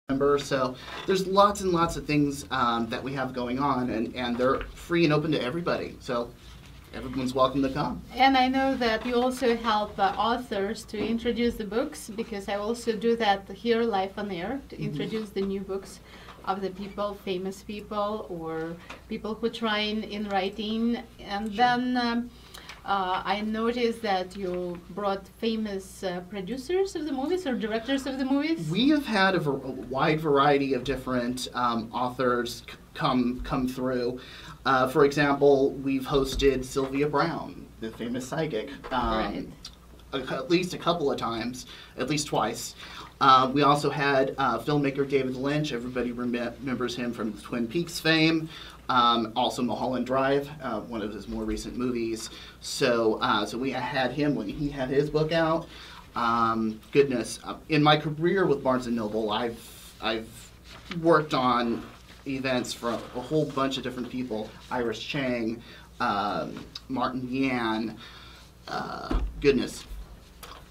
November. So there's lots and lots of things that we have going on, and they're free and open to everybody. So everyone's welcome to come. And I know that you also help authors to introduce the books, because I also do that here live on air, to introduce the new books of the people, famous people, or people who trying in writing. And then I noticed that you brought famous producers of the movies or directors of the movies. We have had a wide variety of different authors come through. For example, we've hosted Sylvia Brown, the famous psychic, Right. at least a couple of times, at least twice. We also had filmmaker David Lynch. Everybody remembers him from Twin Peaks fame. Also Mulholland Drive, one of his more recent movies. So we had him when he had his book out. Goodness, in my career with Barnes and Noble, I've worked on events for a whole bunch of different people. Iris Chang, Martin Yan, goodness.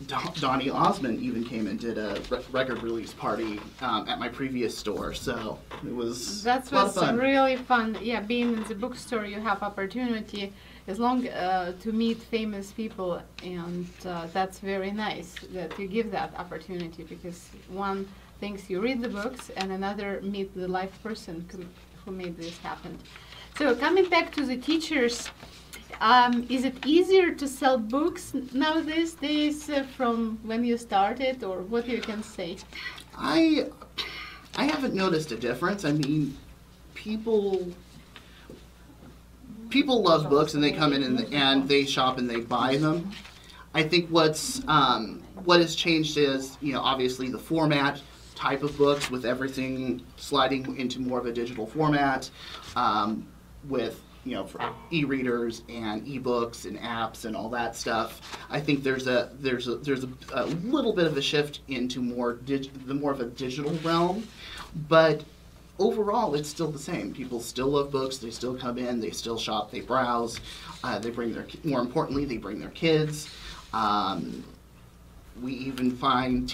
Donny Osmond even came and did a record release party at my previous store, so it was That a lot was of fun. really fun. Yeah, being in the bookstore, you have opportunity as long to meet famous people, and that's very nice that you give that opportunity, because one thinks you read the books and another meet the live person who made this happen. So coming back to the teachers, is it easier to sell books now these days from when you started, or what you can say? I haven't noticed a difference. I mean, people love books and they come in and they shop and they buy them. I think what has changed is, obviously the format type of books, with everything sliding into more of a digital format, with for e-readers and e-books and apps and all that stuff. I think there's a little bit of a shift into more of a digital realm, but overall it's still the same. People still love books. They still come in. They still shop. They browse. They bring more importantly, they bring their kids. We even find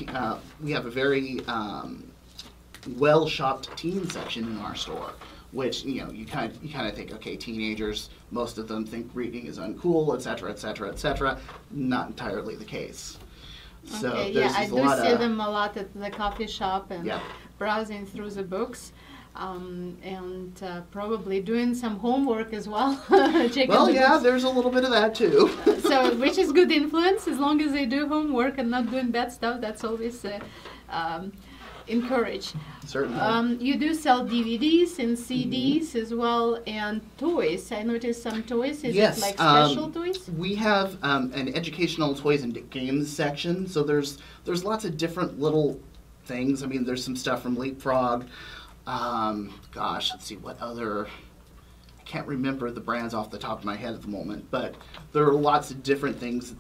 we have a very well-shopped teen section in our store, which you kind of think, okay, teenagers, most of them think reading is uncool, etc., etc., etc. Not entirely the case. So Okay, there's yeah, I just do a lot see of, them a lot at the coffee shop and Yeah. browsing through the books, and probably doing some homework as well. Checking well, the yeah, books. there's a little bit of that too. So, which is good influence as long as they do homework and not doing bad stuff. That's always encouraged. Certainly. You do sell DVDs and CDs as well, and toys. I noticed some toys. Is Yes, it like special toys? We have an educational toys and games section, so there's lots of different little things. I mean, there's some stuff from Leapfrog. Gosh, let's see what other. I can't remember the brands off the top of my head at the moment, but there are lots of different things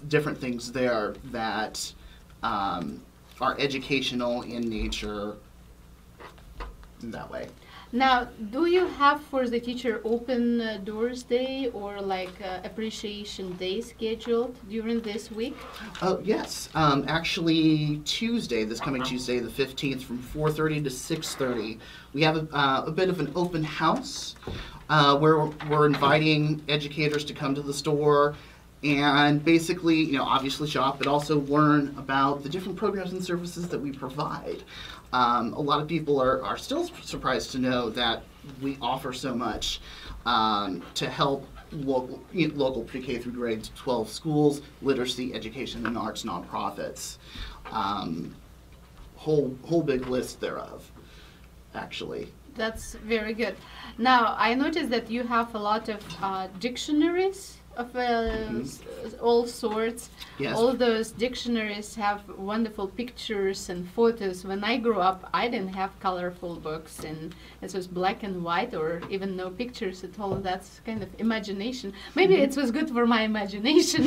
there that are educational in nature. In that way. Now, do you have for the teacher open doors day or like appreciation day scheduled during this week? Oh, yes. Actually, this coming Tuesday, the 15th, from 4:30 to 6:30, we have a bit of an open house where we're inviting educators to come to the store and basically, obviously shop, but also learn about the different programs and services that we provide. A lot of people are still surprised to know that we offer so much to help local pre-K through grade 12 schools, literacy, education, and arts nonprofits. Whole big list thereof, actually. That's very good. Now, I noticed that you have a lot of dictionaries of all sorts. Yes. All those dictionaries have wonderful pictures and photos. When I grew up, I didn't have colorful books, and it was black and white or even no pictures at all. That's kind of imagination. Maybe it was good for my imagination,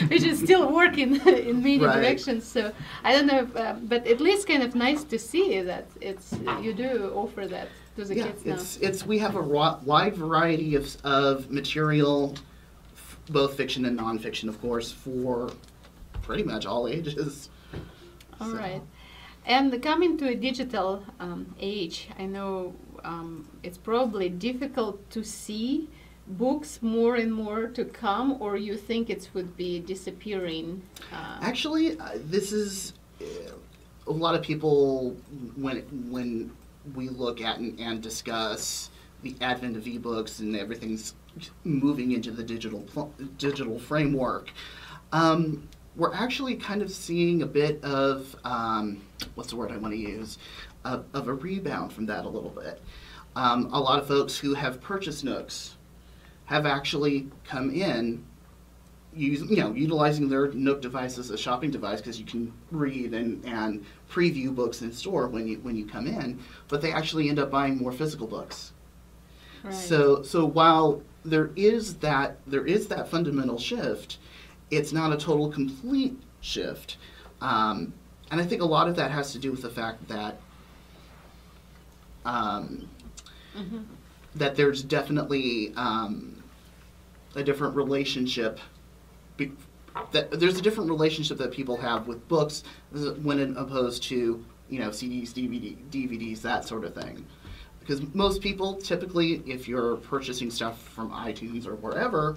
which is still working in many Right. directions. So I don't know, but at least kind of nice to see that you do offer that to the Yeah, kids now. we have a wide variety of material, both fiction and nonfiction, of course, for pretty much all ages. All So. right. And coming to a digital age, I know it's probably difficult to see books more and more to come, or you think it would be disappearing? Actually, this is a lot of people when we look at and discuss the advent of ebooks and everything's moving into the digital framework. We're actually kind of seeing a bit of what's the word I want to use, of a rebound from that a little bit. A lot of folks who have purchased Nooks have actually come in utilizing their Nook device as a shopping device, because you can read and preview books in store when you come in, but they actually end up buying more physical books. Right. So while there is that fundamental shift, it's not a total complete shift, and I think a lot of that has to do with the fact that that there's definitely a different relationship. There's a different relationship that people have with books when opposed to CDs, DVDs, that sort of thing. Because most people typically, if you're purchasing stuff from iTunes or wherever,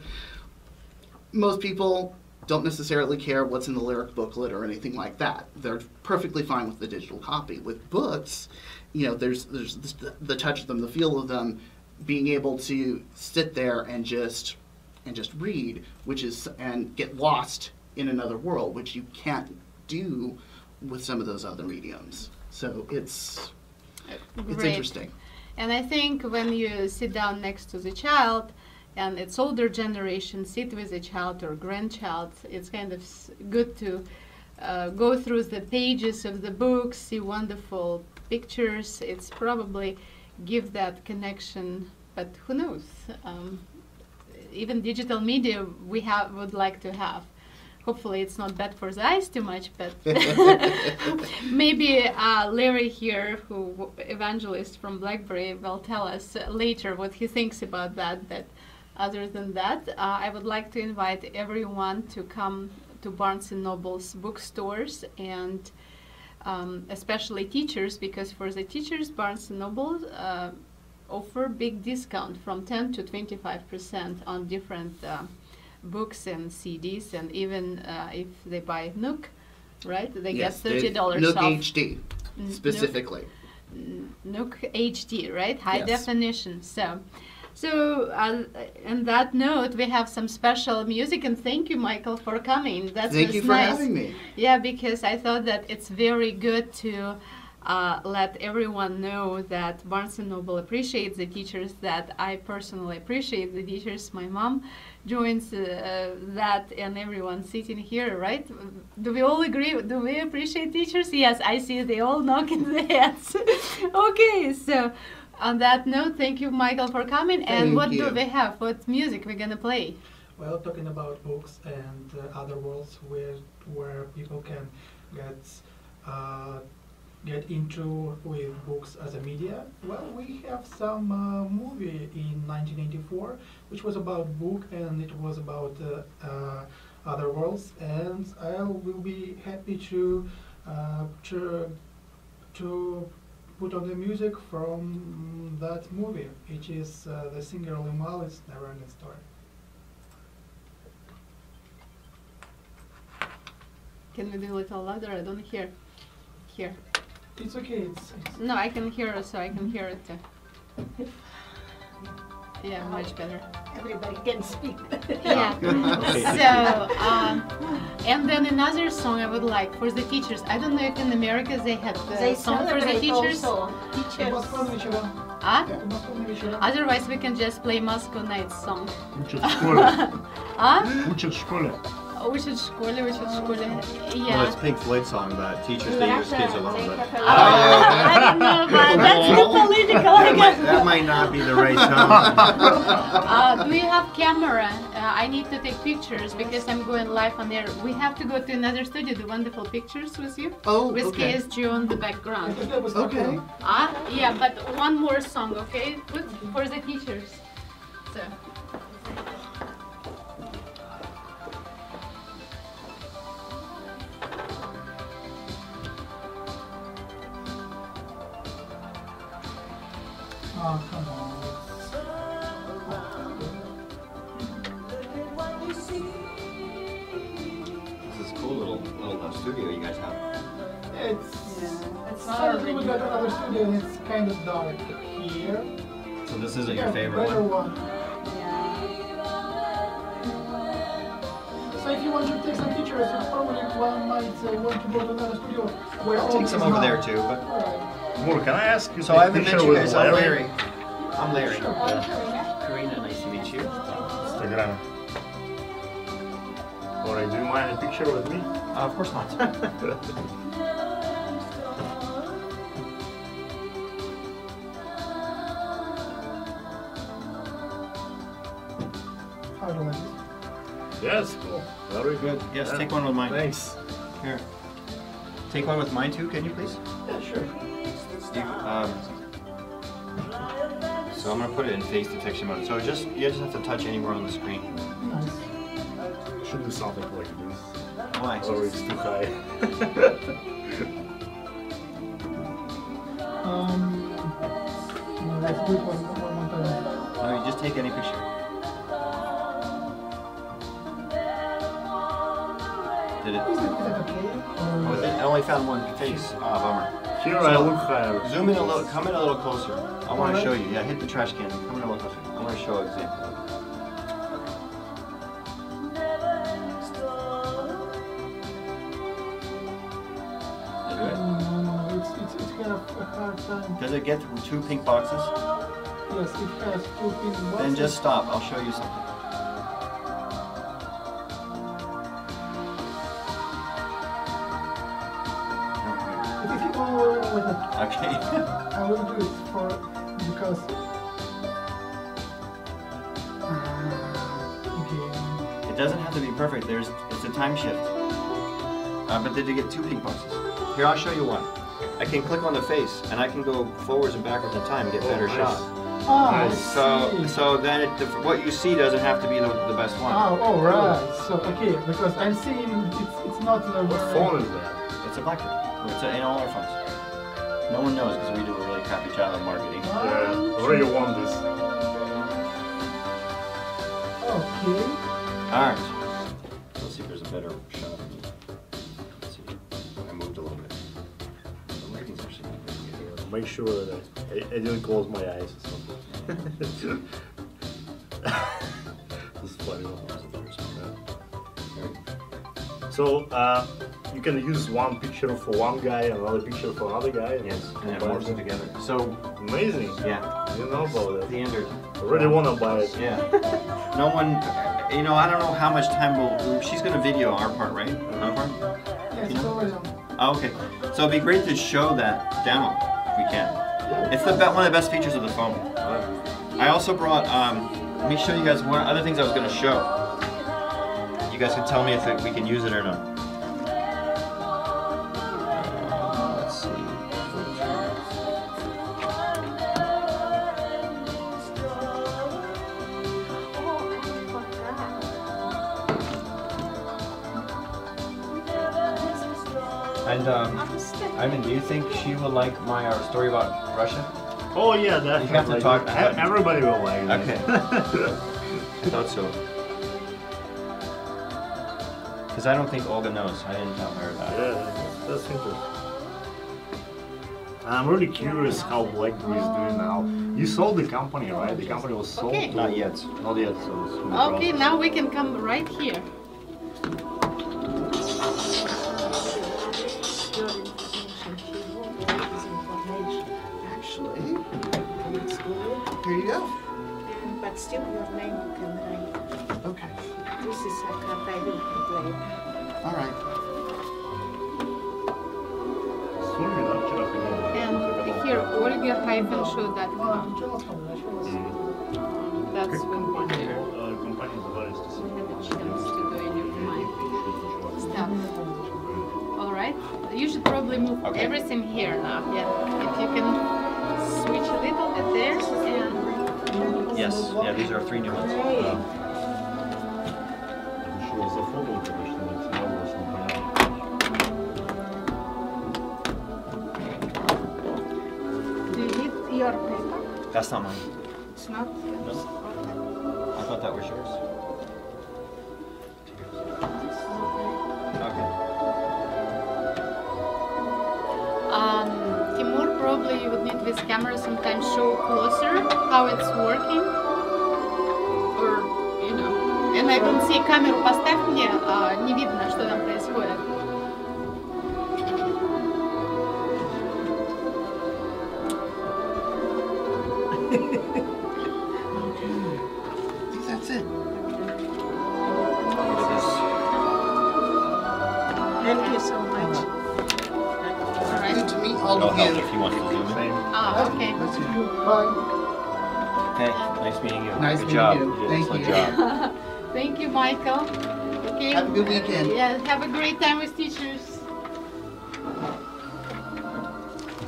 most people don't necessarily care what's in the lyric booklet or anything like that. They're perfectly fine with the digital copy. With books, there's the touch of them, the feel of them, being able to sit there and just read, and get lost in another world, which you can't do with some of those other mediums. So it's interesting. And I think when you sit down next to the child, and it's older generation, sit with a child or grandchild, it's kind of good to go through the pages of the book, see wonderful pictures. It's probably give that connection, but who knows? Even digital media would like to have. Hopefully it's not bad for the eyes too much, but maybe Larry here, who evangelist from BlackBerry, will tell us later what he thinks about that. But other than that, I would like to invite everyone to come to Barnes & Noble's bookstores, and especially teachers, because for the teachers, Barnes & Noble offer big discount from 10 to 25% on different books and CDs, and even if they buy Nook, right? They yes, get $30 Nook off. HD specifically. Nook HD, right? High Yes. definition. So on that note, we have some special music, and thank you, Michael, for coming. Thank you for nice. having me. Yeah, because I thought that it's very good to let everyone know that Barnes & Noble appreciates the teachers, that I personally appreciate the teachers. My mom joins that, and everyone sitting here, right? Do we all agree? Do we appreciate teachers? Yes, I see they all knocking their heads. Okay, so on that note, thank you, Michael, for coming. And what do we have? What music we're going to play? Well, talking about books and other worlds where people can get into with books as a media. Well, we have some movie in 1984 which was about book, and it was about other worlds, and I will be happy to put on the music from that movie, which is the singer Limalis Neverending Story. Can we do a little louder? I don't hear. Here. It's okay. No, I can hear it, so I can hear it too. Yeah, much better. Everybody can speak. Yeah. So, and then another song I would like for the teachers. I don't know if in America they have the song for the teachers. Teachers. Huh? Otherwise, we can just play Moscow Nights song. Учат в школе. Huh? Учат в школе. Учат в школе, учат в школе. Well, Yeah. it's Pink Floyd song, but teachers leave his kids alone. But I don't know, but that's too political, I guess. that might not be the right tone. Do you have camera? I need to take pictures because I'm going live on air. We have to go to another studio, do wonderful pictures with you. Oh, With okay. KSG on the background. Okay. Yeah, but one more song, okay? For the teachers. So. Oh, come on. This is a cool little studio you guys have. It's It's slightly we got another studio and it's kind of dark here. So this isn't Yeah, your favorite better one? Yeah. So if you want to take some pictures, you probably one might want to go to another studio where I'll all take is some over not. there too, but Alright. Moore, can I ask you so to I take a haven't met picture you with guys. I'm Larry? Larry. I'm Larry. Sure. Karina, nice to meet you. Instagram. Alright, do you mind a picture with me? Of course not. How do I do this? Yes, cool. Very good. Yes, Yeah. take one with mine. Thanks. Here. Take one with mine too, can you please? Yeah, sure. So I'm gonna put it in face detection mode. So you just have to touch anywhere on the screen. Nice. Should do something like this. Why? Or it's too high. No, let's do it one more time. No, you just take any picture. Did it? Is that okay? Oh, I only found one face. Ah, bummer. Here I look higher. Zoom in a little. Come in a little closer. I want to show you. Yeah, hit the trash can. Come in a little closer. I want to show an example. Did you do it? No, it's kind of a hard time. Does it get through 2 pink boxes? Yes, it has 2 pin boxes. Then just stop. I'll show you something. If you go with it, Okay. I will do it because. Okay. It doesn't have to be perfect. It's a time shift. But did you get 2 pink boxes? Here, I'll show you one. I can click on the face, and I can go forwards and backwards in time and get better nice. shots. Oh, I Nice. see. So then what you see doesn't have to be the best one. Oh, right. So okay, because I'm seeing it's not the What phone is that? It's a BlackBerry. It's in all our phones. No one knows because we do a really crappy job of marketing. Yeah, where you want this? Okay. All right. Let's see if there's a better shot of me. Let's see. I moved a little bit. The lighting's actually not very good. Make sure that I didn't close my eyes or something. This is funny. So, you can use one picture for one guy and another picture for another guy. And Yes, and it combine morphs them. together. So, Amazing. yeah, I didn't know about that. standard. I really want to buy it. Yeah. No one, I don't know how much time she's going to video our part, right? Our part? Yes, You know? it's already on. Oh, okay. So it'd be great to show that demo if we can. It's one of the best features of the phone. I also brought, let me show you guys one other things I was going to show. You guys can tell me if we can use it or not. Let's see. And Ivan, do you think she will like my story about Russia? Oh yeah, definitely. You have to talk about it. Everybody will like it. Okay. I thought so. Because I don't think Olga knows. I didn't tell her about it. Yeah, that's interesting. I'm really curious how BlackBerry is doing now. You sold the company, right? The company was sold. Okay. to- Not yet. Not yet. So it's in the Okay, process. now we can come right here. Actually, here you go. But still your name you can write. Okay. This is a card I will put later. All right. Сумме, да, вчера ходили. And here, olga-show.com. That's Как when we компания назывались? have a chance to go in your mind stuff. All right. You should probably move Okay. everything here now. Yeah. If you can switch a little bit there and Yes. Yeah, these are 3 new ones. Еще зафотал, конечно, не снял, просто непонятно. Do you need your paper? That's not mine. It's not. No. Okay. I thought that was yours. Okay. Timur, probably you would need this camera sometimes show closer how it's working. Or, you know. And I don't see камеру поставь мне, не видно, что там происходит. I think that's it. Look at this. Thank you so much. Alright. Good to meet all It'll of help you. if you want to zoom in. Same. Okay. That's it. Bye. Okay, nice meeting you. Nice Good meeting job. you. did an Thank excellent you. job. Thank you, Michael. Okay. Have a good weekend. Yeah, have a great time with teachers.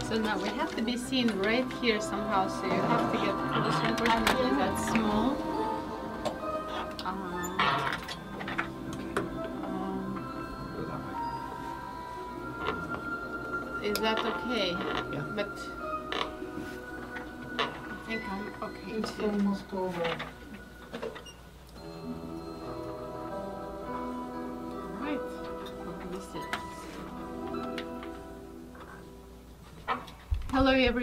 So now we have to be seen right here somehow, so you have to get closer. Unfortunately, that's small. Is that okay? Yeah. But I think I'm okay It's too. almost over. Right. Let me see. Hello, everyone.